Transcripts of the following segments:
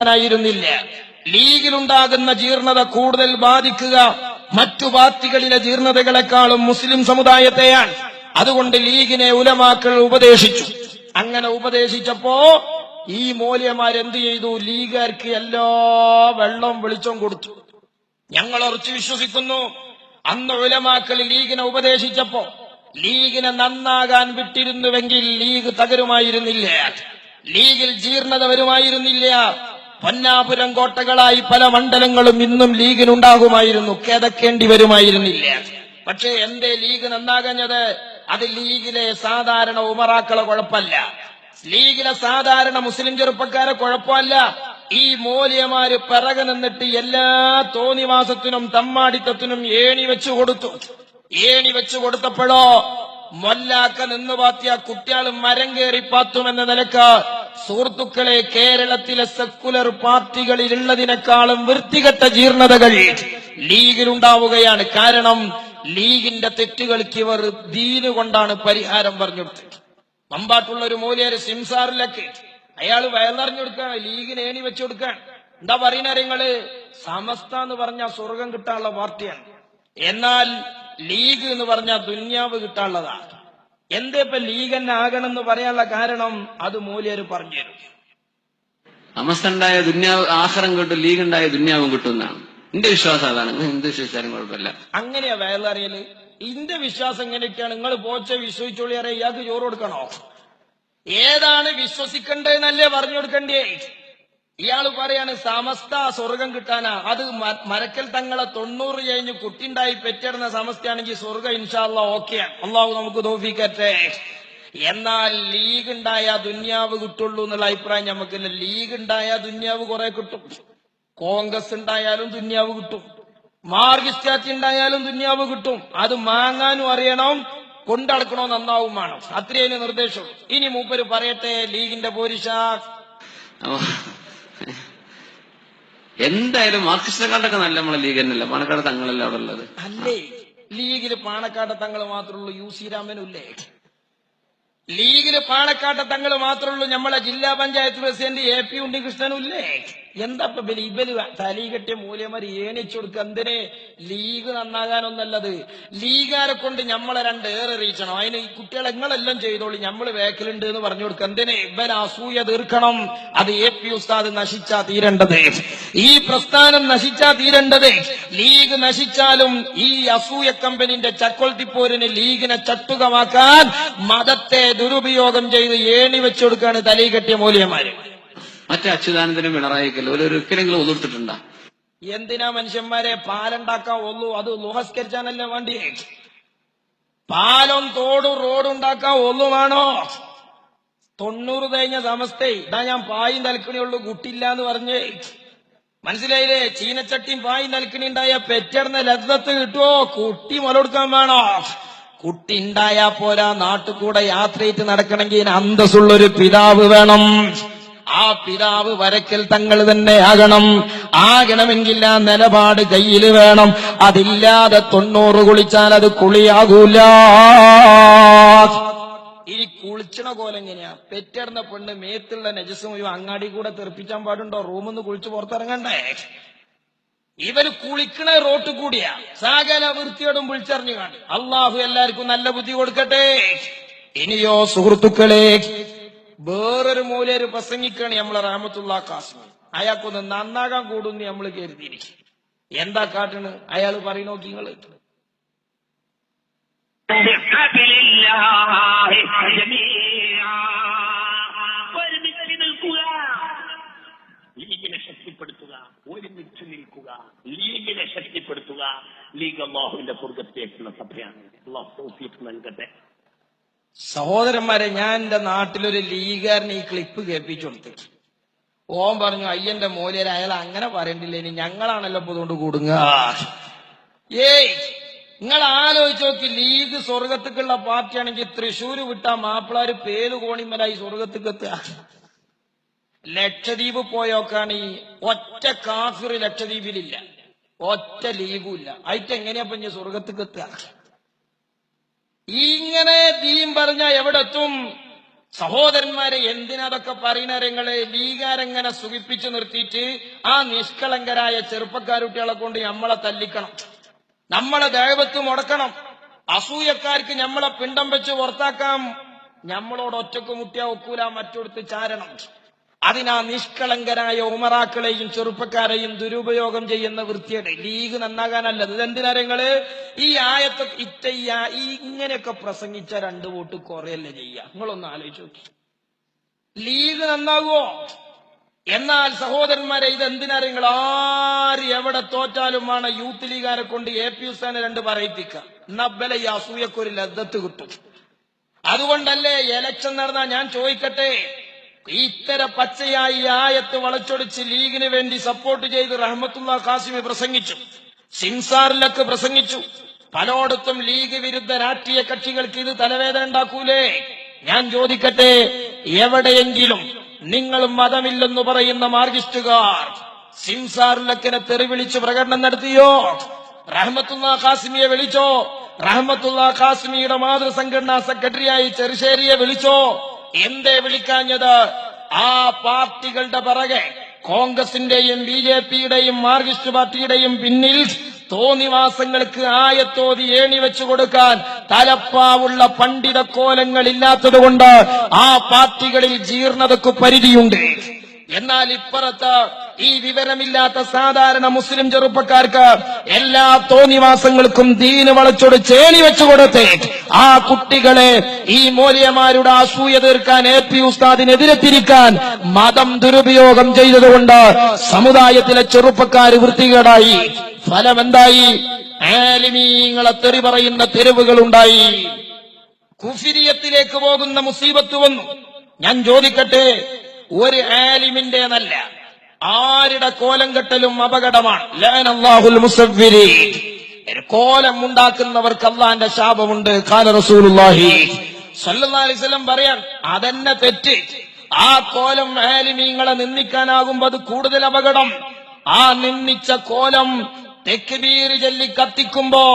ായിരുന്നില്ല. ലീഗിലുണ്ടാകുന്ന ജീർണത കൂടുതൽ ബാധിക്കുക മറ്റു പാർട്ടികളിലെ ജീർണതകളെക്കാളും മുസ്ലിം സമുദായത്തെയാണ്. അതുകൊണ്ട് ലീഗിനെ ഉലമാക്കൾ ഉപദേശിച്ചു. അങ്ങനെ ഉപദേശിച്ചപ്പോ ഈ മൗലവിമാരെന്ത് ചെയ്തു? ലീഗുകാർക്ക് എല്ലാ വെള്ളവും വെളിച്ചവും കൊടുത്തു. ഞങ്ങൾ ഉറച്ചു വിശ്വസിക്കുന്നു, അന്ന് ഉലമാക്കൾ ലീഗിനെ ഉപദേശിച്ചപ്പോ ലീഗിനെ നന്നാകാൻ വിട്ടിരുന്നുവെങ്കിൽ ലീഗ് തകരുമായിരുന്നില്ല, ലീഗിൽ ജീർണത വരുമായിരുന്നില്ല. പൊന്നാപുരം കോട്ടകളായി പല മണ്ഡലങ്ങളും ഇന്നും ലീഗിനുണ്ടാകുമായിരുന്നു, കിതക്കേണ്ടി വരുമായിരുന്നില്ല. പക്ഷേ എന്തേ ലീഗ് നന്നാകഞ്ഞത്? അത് ലീഗിലെ സാധാരണ ഉമറാക്കളെ കുഴപ്പമല്ല, ലീഗിലെ സാധാരണ മുസ്ലിം ചെറുപ്പക്കാരെ കുഴപ്പമല്ല. ഈ മൗലവിമാര് പിറകെ നിന്നിട്ട് എല്ലാ തോന്നിവാസത്തിനും തമ്മാടിത്തത്തിനും ഏണി വെച്ചു കൊടുത്തു. ഏണി വെച്ചു കൊടുത്തപ്പോഴോ മൊല്ലാക്ക നിന്ന് പാത്തിയ കുട്ടികൾ മരം കയറി പാത്തുമെന്ന നിലക്ക് സുഹൃത്തുക്കളെ, കേരളത്തിലെ സെക്കുലർ പാർട്ടികളിൽ ഉള്ളതിനേക്കാളും വൃത്തികെട്ട ജീർണതകൾ ലീഗിലുണ്ടാവുകയാണ്. കാരണം ലീഗിന്റെ തെറ്റുകൾക്ക് ഇവർ ദീന് കൊണ്ടാണ് പരിഹാരം പറഞ്ഞുകൊടുത്തത്. മമ്പാട്ടുള്ള ഒരു മൗലിയാര് സിംസാറിലൊക്കെ അയാൾ വയറിഞ്ഞു കൊടുക്കാണ്, ലീഗിന് ഏണി വെച്ചു കൊടുക്കാൻ. എന്താ പറയുന്ന കാര്യങ്ങള്? സമസ്ത എന്ന് പറഞ്ഞാൽ സ്വർഗം കിട്ടാനുള്ള പാർട്ടിയാണ്, എന്നാൽ ലീഗ് എന്ന് പറഞ്ഞാൽ ദുന്യാവ് കിട്ടാനുള്ളതാണ്. എന്താ ഇപ്പൊ ലീഗ് തന്നെ ആകണം എന്ന് പറയാനുള്ള കാരണം? അത് മൗലിയാര് പറഞ്ഞു തരും. സമസ്ത ഉണ്ടായ ദുന്യാവ് ആഖിറം കിട്ടും, ലീഗ് ഉണ്ടായ ദുന്യാവും കിട്ടും എന്നാണ് എന്റെ വിശ്വാസം. അതാണ്. എന്ത് വിശ്വസിച്ചാലും കുഴപ്പമില്ല. അങ്ങനെയാ വയലറിയല്. ഇന്റെ വിശ്വാസം എങ്ങനെയൊക്കെയാണ്? നിങ്ങൾ പോച്ച വിശ്വസിച്ചോളി അറിയാം, ഇയാൾക്ക് ചോറ് കൊടുക്കണോ? ഏതാണ് വിശ്വസിക്കേണ്ടതെന്നല്ലേ പറഞ്ഞു കൊടുക്കണ്ടേ? ഇയാള് പറയാണ് സമസ്ത സ്വർഗം കിട്ടാനാ. അത് മരക്കൽ തങ്ങളെ 90 കഴിഞ്ഞ് കുട്ടിണ്ടായി പെറ്റിടുന്ന സമസ്തയാണെങ്കിൽ സ്വർഗം ഇൻഷാ അല്ലാഹ് ഓക്കെയാണ്. അള്ളാഹു നമുക്ക് തൗഫീഖ്. എന്നാൽ ലീഗ് ഉണ്ടായ ദുന്യാവ് കിട്ടുള്ളൂ എന്നുള്ള അഭിപ്രായം നമുക്കില്ല. ലീഗ് ഉണ്ടായ ദുന്യാവ് കുറെ കിട്ടും, കോൺഗ്രസ് ഉണ്ടായാലും ദുന്യാവ് കിട്ടും, മാർക്സിസ്റ്റ് പാർട്ടി ഉണ്ടായാലും ദുന്യാവ് കിട്ടും. അത് മാങ്ങാനും അറിയണം, കൊണ്ടടക്കണോ നന്നാവും വേണം. അത്രയും നിർദ്ദേശം. ഇനി മൂപ്പര് പറയട്ടെ ലീഗിന്റെ പോരിശ. എന്തായാലും മാർക്സിസ്റ്റുകാരുടെയൊക്കെ നല്ല നമ്മളെ ലീഗ് തന്നെയല്ല, പാണക്കാട് തങ്ങളല്ല അവിടെ ഉള്ളത്. അല്ലേ? ലീഗില് പാണക്കാട് തങ്ങൾ മാത്രമേ ഉള്ളൂ, യു സി രാമനുല്ലേ? ലീഗില് പാണക്കാട്ടെ തങ്ങൾ മാത്രമേ ഉള്ളൂ, നമ്മളെ ജില്ലാ പഞ്ചായത്ത് പ്രസിഡന്റ് AP ഉണ്ണികൃഷ്ണനും ഇല്ലേ? എന്താ ഇബല് തലീ കെട്ടിയ മൂല്യമാര് ഏണിച്ചു കൊടുക്കുക? എന്തിനെ? ലീഗ് നന്നാകാനൊന്നല്ലത്. ലീഗാരെ കൊണ്ട് നമ്മളെ ഏറെറിയിച്ചണം. അതിന് ഈ കുട്ടികളെ നിങ്ങളെല്ലാം ചെയ്തോളി, നമ്മള് വേക്കലുണ്ട് എന്ന് പറഞ്ഞു കൊടുക്കുക. എന്തിനെ? ഇവൻ അസൂയ തീർക്കണം. അത് AP ഉസ്താദ് നശിച്ചാ തീരേണ്ടത്, ഈ പ്രസ്ഥാനം നശിച്ചാ തീരേണ്ടത്. ലീഗ് നശിച്ചാലും ഈ അസൂയ കമ്പനിന്റെ ചക്കൊൾത്തിപ്പോരിന് ലീഗിനെ ചട്ടുകമാക്കാൻ മതത്തെ ദുരുപയോഗം ചെയ്ത് ഏണി വെച്ചു കൊടുക്കുകയാണ് തലീ കെട്ടിയ മൂല്യമാര്. മറ്റേ അച്യുതാനന്ദനും പിണറായിക്കല്ലോ ഒരിക്കലെങ്കിലും ഒന്നിട്ടിട്ടുണ്ടാ? എന്തിനാ മനുഷ്യന്മാരെ പാലുണ്ടാക്കാൻ ഒന്നു? അത് ലുഹസ്കരിച്ചാനല്ലേ വേണ്ടി? പാലം തോടും റോഡുണ്ടാക്കാൻ ഒന്നുമാണോ? 90 കഴിഞ്ഞ സമസ്തേ ഇതാ ഞാൻ പായും തലക്കണിയുള്ളൂ കുട്ടിയില്ല എന്ന് പറഞ്ഞ് മനസ്സിലായില്ലേ? ചീനച്ചട്ടിയും പായും തലക്കണി ഉണ്ടായ പെറ്റർന്ന ലദ്ദത്ത് കിട്ടുവോ? കുട്ടി മുലകൊടുക്കാൻ വേണോ? കുട്ടി ഉണ്ടായാ പോരാ, നാട്ടുകൂടെ യാത്രയിട്ട് നടക്കണമെങ്കിൽ അന്തസ്സുള്ളൊരു പിതാവ് വേണം. ആ പിതാവ് വരക്കൽ തങ്ങൾ തന്നെ ആകണമെങ്കിൽ ആ നിലപാട് കയ്യിൽ വേണം. അതില്ലാതെ 90 കുളിച്ചാൽ അത് കുളിയാകൂല. ഇനി കുളിച്ചണ പോലെ എങ്ങനെയാ? പെറ്റിടുന്ന പെണ്ണ് മേത്തുള്ള നജസ് മുഴുവൻ അങ്ങാടി കൂടെ തെറിപ്പിച്ചാൻ പാടുണ്ടോ? റൂമിന്ന് കുളിച്ച് പുറത്തിറങ്ങണ്ടേ? ഇവര് കുളിക്കണ റോട്ട് കൂടിയാ, സകല വൃത്തിയോടും വിളിച്ചറിഞ്ഞു കാണും. അള്ളാഹു എല്ലാവർക്കും നല്ല ബുദ്ധി കൊടുക്കട്ടെ. ഇനിയോ സുഹൃത്തുക്കളെ, വേറൊരു മൂലര് പ്രസംഗിക്കാണ് നമ്മളെ റഹ്മത്തുള്ളാഹി ഖാസിമി. അയാൾക്കൊന്ന് നന്നാകാൻ കൂടുന്ന് നമ്മൾ കരുതിയിരിക്കും. എന്താ കാട്ടണ്? അയാൾ പറയും, നോക്കി നിങ്ങള് ലീഗിനെ ശക്തിപ്പെടുത്തുക, ഒരുമിച്ച് നിൽക്കുക, ലീഗിനെ ശക്തിപ്പെടുത്തുക. ലീഗ് അല്ലാഹുവിന്റെ സ്വർഗ്ഗത്തേക്കുള്ള സഭയാണ്. അല്ലാഹു തൗഫീഖ് നൽകട്ടെ. സഹോദരന്മാരെ, ഞാൻ എന്റെ നാട്ടിലൊരു ലീഗുകാരനെ ഈ ക്ലിപ്പ് കേൾപ്പിച്ചു കൊടുത്തു. ഓൻ പറഞ്ഞു, അയ്യന്റെ മൂലര് അയാൾ അങ്ങനെ പറയണ്ടില്ല, ഇനി ഞങ്ങളാണല്ലോ ഇപ്പൊ അതുകൊണ്ട് കൂടുങ്ങ. ഏയ്, നിങ്ങൾ ആലോചിച്ച് നോക്കി, ലീഗ് സ്വർഗത്തേക്കുള്ള പാർട്ടിയാണെങ്കിൽ തൃശ്ശൂര് വിട്ടാ മാപ്പിളാര് പേര് കോണിമലായി സ്വർഗത്തേക്ക് എത്തുക. ലക്ഷദ്വീപ് പോയോക്കാണ് ഈ ഒറ്റ കാഫിർ ലക്ഷദ്വീപിലില്ല, ഒറ്റ ലീഗും ഇല്ല. അയിട്ടെങ്ങനെയാ ഇനി സ്വർഗത്തേക്ക് എത്തുക? ഇങ്ങനെ ദീൻ പറഞ്ഞ എവിടെ എത്തും? സഹോദരന്മാരെ, എന്തിനതൊക്കെ പറയുന്നവരെങ്ങള്? ലീഗാരെങ്ങനെ സുഖിപ്പിച്ചു നിർത്തിയിട്ട് ആ നിഷ്കളങ്കരായ ചെറുപ്പക്കാരുട്ടികളെ കൊണ്ട് നമ്മളെ തല്ലിക്കണം, നമ്മളെ ദൈവത്ത് മുടക്കണം, അസൂയക്കാർക്ക് നമ്മളെ പിണ്ടം വെച്ച് പുറത്താക്കാം, നമ്മളോട് ഒറ്റക്ക് മുട്ടിയാ ഒക്കൂല, മറ്റൊടുത്ത് ചാരണം. അതിനാ നിഷ്കളങ്കരായ ഉമറാക്കളെയും ചെറുപ്പക്കാരെയും ദുരുപയോഗം ചെയ്യുന്ന വൃത്തിയുടെ ലീഗ് നന്നാകാനല്ലത്. ഇതെന്തിനാരങ്ങള് ഈ ആയത്തൊക്കെ ഇങ്ങനെയൊക്കെ പ്രസംഗിച്ച 2 വോട്ട് കുറയല്ലേ ചെയ്യാ? നിങ്ങളൊന്ന് ആലോചിച്ച് നോക്കി, ലീഗ് നന്നാകുമോ? എന്നാൽ സഹോദരന്മാരെ, ഇതെന്തിനാരങ്ങൾ ആര് എവിടെ തോറ്റാലും ആണ് യൂത്ത് ലീഗാരെ കൊണ്ട് AP ഉസ്താനെ 2 പറയിപ്പിക്കുക. നബ്ബല ഈ അസൂയക്കൊരു ലദ്ദത്ത് കിട്ടും. അതുകൊണ്ടല്ലേ ഇലക്ഷൻ നടന്നാ, ഞാൻ ചോദിക്കട്ടെ, ഇത്തരം പച്ചയായി ആയത്ത് വളച്ചൊടിച്ച് ലീഗിന് വേണ്ടി സപ്പോർട്ട് ചെയ്ത് റഹ്മത്തുള്ള ഖാസിമി പ്രസംഗിച്ചു, സിൻസാറിലൊക്കെ പ്രസംഗിച്ചു. പലയിടത്തും ലീഗ് വിരുദ്ധ രാഷ്ട്രീയ കക്ഷികൾക്ക് ഇത് തലവേദന ഉണ്ടാക്കൂലേ? ഞാൻ ചോദിക്കട്ടെ, എവിടെയെങ്കിലും നിങ്ങൾ മതമില്ലെന്ന് പറയുന്ന മാർക്സിസ്റ്റുകാർ സിൻസാറിലൊക്കെ തെറിവിളിച്ച് പ്രകടനം നടത്തിയോ? റഹ്മത്തുള്ള ഖാസിമിയെ വിളിച്ചോ? റഹ്മത്തുള്ള ഖാസിമിയുടെ മാതൃസംഘടനാ സെക്രട്ടറിയായി ചെറുശ്ശേരിയെ വിളിച്ചോ? എന്തേ വിളിക്കാഞ്ഞത്? ആ പാർട്ടികളുടെ പിറകെ കോൺഗ്രസിന്റെയും BJPയുടെയും മാർക്സിസ്റ്റ് പാർട്ടിയുടെയും പിന്നിൽ തോന്നിവാസങ്ങൾക്ക് ആയത്തോതി ഏണി വെച്ചു കൊടുക്കാൻ തലപ്പാവുള്ള പണ്ഡിത കോലങ്ങൾ ഇല്ലാത്തതുകൊണ്ട് ആ പാർട്ടികളിൽ ജീർണതയ്ക്ക് പരിധിയുണ്ട്. എന്നാൽ ഇപ്പുറത്ത് ഈ വിവരമില്ലാത്ത സാധാരണ മുസ്ലിം ചെറുപ്പക്കാർക്ക് എല്ലാ തോന്നിവാസങ്ങൾക്കും ദീന് വളച്ചൊടിച്ച് ഏണി വെച്ചുകൊടുത്ത് ആ കുട്ടികളെ ഈ മൗലവിമാരുടെ അസൂയ തീർക്കാൻ AP ഉസ്താദിനെതിരെ തിരിക്കാൻ മതം ദുരുപയോഗം ചെയ്തതുകൊണ്ട് സമുദായത്തിലെ ചെറുപ്പക്കാർ വൃത്തികേടായി. ഫലമെന്തായി? ആലിമീങ്ങളെ തെറി പറയുന്ന തെരുവുകളുണ്ടായി. കുഫിരിയത്തിലേക്ക് പോകുന്ന മുസീബത്ത് വന്നു. ഞാൻ ചോദിക്കട്ടെ, ഒരു ആലിമിന്റേതല്ല, ആരുടെ കോലം കെട്ടലും അപകടമാണ്. ലഅനല്ലാഹുൽ മുസവ്വിരീൻ, കോലം ഉണ്ടാക്കുന്നവർക്ക് അല്ലാഹുവിന്റെ ശാപമുണ്ട്. ഖാല റസൂലുള്ളാഹി സ്വല്ലല്ലാഹു അലൈഹി വസല്ലം പറയാൻ, അതന്നെ തെറ്റ്. ആ കോലം ആലിമീങ്ങളെ നിന്ദിക്കാനാകുമ്പോ അത് കൂടുതൽ അപകടം. ആ നിന്ദിച്ച കോലം തക്ബീർ ചൊല്ലി കത്തിക്കുമ്പോ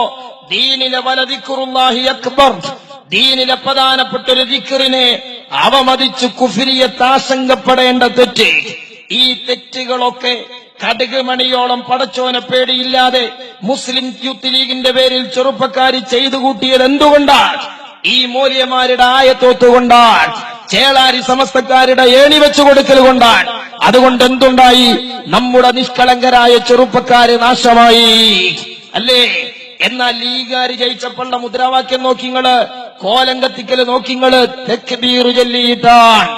ദീനിലെ വലദിക്റുല്ലാഹി അക്ബർ, ദീനിലെ പ്രധാനപ്പെട്ടൊരു ദിക്റിനെ അവമതിച്ച് കുഫ്രിയത്ത് ആശങ്കപ്പെടേണ്ട തെറ്റ്. ഈ തെറ്റുകളൊക്കെ കടുക് മണിയോളം പടച്ചോനെ പേടിയില്ലാതെ മുസ്ലിം യൂത്ത് ലീഗിന്റെ പേരിൽ ചെറുപ്പക്കാർ ചെയ്തു കൂട്ടിയത് എന്തുകൊണ്ടാണ്? ഈ മൗലവിമാരുടെ ആയത്തോത്തുകൊണ്ടാണ്, ചേളാരി സമസ്തക്കാരുടെ ഏണി വെച്ചു കൊടുക്കൽ കൊണ്ടാണ്. അതുകൊണ്ട് എന്തുണ്ടായി? നമ്മുടെ നിഷ്കളങ്കരായ ചെറുപ്പക്കാര് നാശമായി, അല്ലേ? എന്നാൽ ലീഗാര് ജയിച്ചപ്പോഴുള്ള മുദ്രാവാക്യം നോക്കിങ്ങള്, കോലം കത്തിക്കല് നോക്കിങ്ങള്, തക്ബീർ ചൊല്ലിയിട്ടാണ്.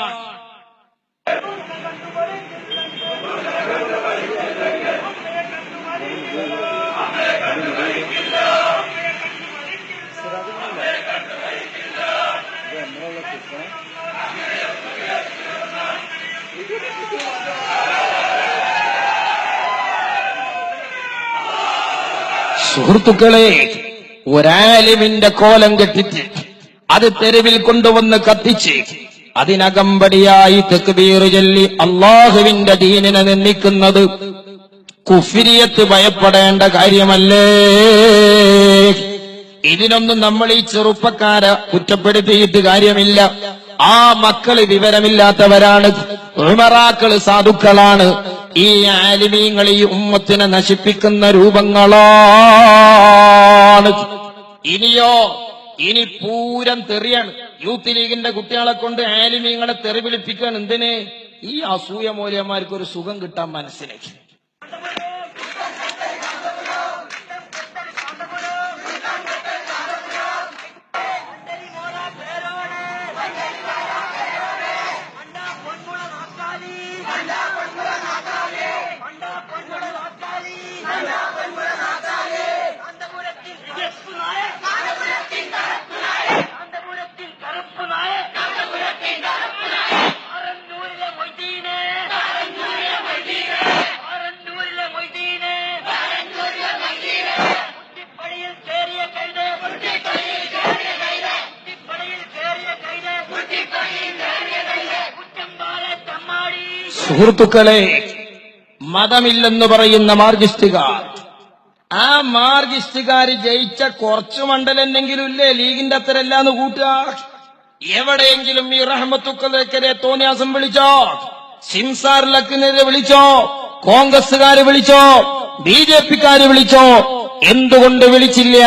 സുഹൃത്തുക്കളെ, ഒരാലിമിന്റെ കോലം കെട്ടിച്ച് അത് തെരുവിൽ കൊണ്ടുവന്ന് കത്തിച്ച് അതിനകമ്പടിയായി തക്ബീർ ചൊല്ലി അള്ളാഹുവിന്റെ ദീനിനെ നിന്ദിക്കുന്നത് കുഫ്രിയത്ത് ഭയപ്പെടേണ്ട കാര്യമല്ലേ? ഇതിനൊന്നും നമ്മൾ ഈ ചെറുപ്പക്കാരെ കുറ്റപ്പെടുത്തിയിട്ട് കാര്യമില്ല. ആ മക്കള് വിവരമില്ലാത്തവരാണ്, ഉമറാക്കള് സാധുക്കളാണ്. ഈ ആലിമീങ്ങൾ ഈ ഉമ്മത്തിനെ നശിപ്പിക്കുന്ന രൂപങ്ങളാണ്. ഇനി പൂരം തെറിയാണ്. യൂത്ത് ലീഗിന്റെ കുട്ടികളെ കൊണ്ട് ആലിമീങ്ങളെ തെറി വിളിപ്പിക്കാൻ എന്തിന്? ഈ അസൂയ മൗലവിമാർക്ക് ഒരു സുഖം കിട്ടാൻ മനസ്സിലാക്കി. സുഹൃത്തുക്കളെ, മതമില്ലെന്ന് പറയുന്ന മാർക്സിസ്റ്റുകാർ, ആ മാർക്സിസ്റ്റുകാർ ജയിച്ച കുറച്ചു മണ്ഡലെന്നെങ്കിലും ഇല്ലേ ലീഗിന്റെ അത്രല്ലാന്ന് കൂട്ടുക? എവിടെയെങ്കിലും ഈ റഹ്മത്തുക്കൾക്കെതിരെ തോന്നിയാസം വിളിച്ചോ, സിംസാറിലക്കിനെതിരെ വിളിച്ചോ, കോൺഗ്രസുകാര് വിളിച്ചോ, ബിജെപിക്കാര് വിളിച്ചോ, എന്തുകൊണ്ട് വിളിച്ചില്ല?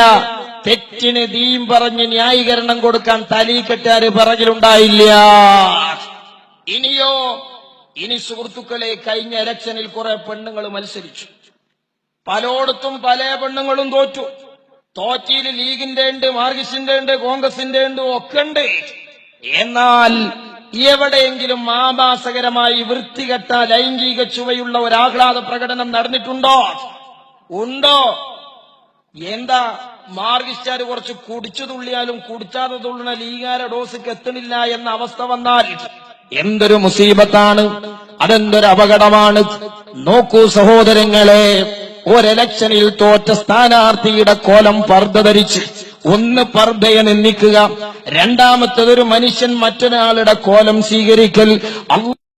തെറ്റിന് ദീൻ പറഞ്ഞ് ന്യായീകരണം കൊടുക്കാൻ തലീക്കെട്ടാര് പിറകിലുണ്ടായില്ല. ഇനിയോ, ഇനി സുഹൃത്തുക്കളെ, കഴിഞ്ഞ ഇലക്ഷനിൽ കുറെ പെണ്ണുങ്ങൾ മത്സരിച്ചു. പലയിടത്തും പല പെണ്ണുങ്ങളും തോറ്റു. തോറ്റിയിൽ ലീഗിന്റെ ഉണ്ട്, മാർക്സിന്റെ ഉണ്ട്, കോൺഗ്രസിന്റെ ഉണ്ട്, ഒക്കെ ഉണ്ട്. എന്നാൽ എവിടെയെങ്കിലും ആഭാസകരമായി വൃത്തികെട്ട ലൈംഗിക ചുവയുള്ള ഒരു ആഹ്ലാദ പ്രകടനം നടന്നിട്ടുണ്ടോ? ഉണ്ടോ? എന്താ, മാർക്സിസ്റ്റുകാർ കുറച്ച് കുടിച്ചു തുള്ളിയാലും കുടിച്ചാതെ തുള്ളുന്ന ലീഗാരെ ഡോസിക്ക് എത്തണില്ല എന്ന അവസ്ഥ വന്നാൽ എന്തൊരു മുസീബത്താണ്, അതെന്തൊരു അപകടമാണ്. നോക്കൂ സഹോദരങ്ങളെ, ഒരെലക്ഷനിൽ തോറ്റ സ്ഥാനാർത്ഥിയുടെ കോലം പർദ്ദ ധരിച്ച്, ഒന്ന് പർദ്ദയെ നിന്ദിക്കുക, രണ്ടാമത്തേതൊരു മനുഷ്യൻ മറ്റൊരാളുടെ കോലം സ്വീകരിക്കൽ.